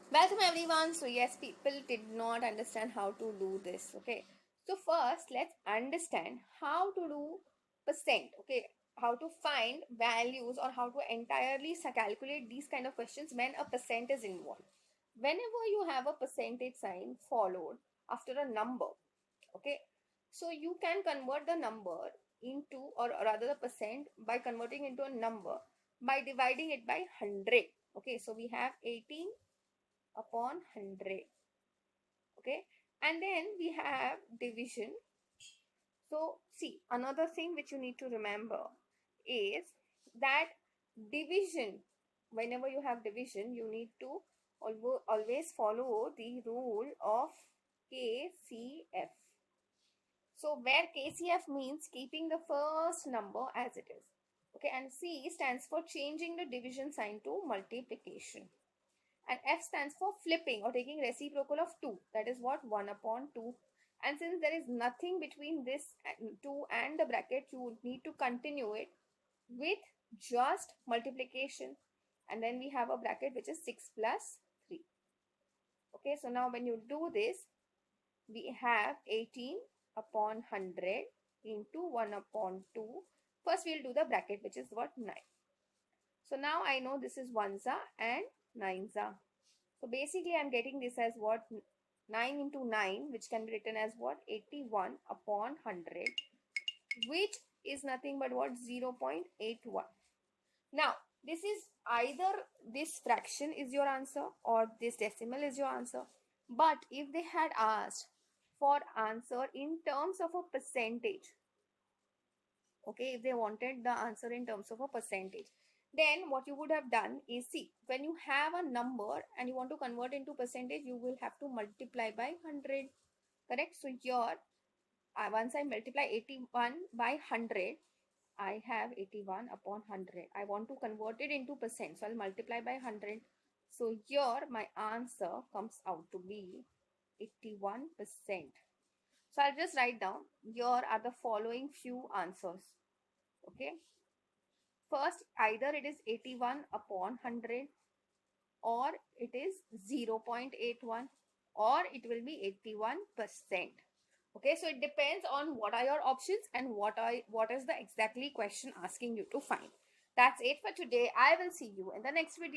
Welcome everyone. So yes, people did not understand how to do this. Okay. So first, let's understand how to do percent. Okay. How to find values or how to entirely calculate these kind of questions when a percent is involved. Whenever you have a percentage sign followed after a number, okay, so you can convert the number into, or rather the percent, by converting into a number by dividing it by 100. Okay, so we have 18 upon 100. Okay, and then we have division. So see, another thing which you need to remember is that division, whenever you have division, you need to always follow the rule of KCF. So where KCF means keeping the first number as it is. Okay, and C stands for changing the division sign to multiplication. And F stands for flipping or taking reciprocal of 2. That is what? 1 upon 2. And since there is nothing between this 2 and the bracket, you need to continue it with just multiplication. And then we have a bracket which is 6 plus 3. Okay, so now when you do this, we have 18 upon 100 into 1 upon 2. First, we'll do the bracket, which is what? 9. So now I know this is 1za and 9za. So basically I'm getting this as what? 9 into 9, which can be written as what? 81 upon 100, which is nothing but what? 0.81. Now, this is either this fraction is your answer or this decimal is your answer. But if they had asked for answer in terms of a percentage, okay, if they wanted the answer in terms of a percentage, then what you would have done is, see, when you have a number and you want to convert into percentage, you will have to multiply by 100. Correct? So here, once I multiply 81 by 100, I have 81 upon 100. I want to convert it into percent, so I'll multiply by 100. So here my answer comes out to be 81%. So I'll just write down, here are the following few answers. Okay. First, either it is 81 upon 100, or it is 0.81, or it will be 81%. Okay, so it depends on what are your options and what is the exactly question asking you to find. That's it for today. I will see you in the next video.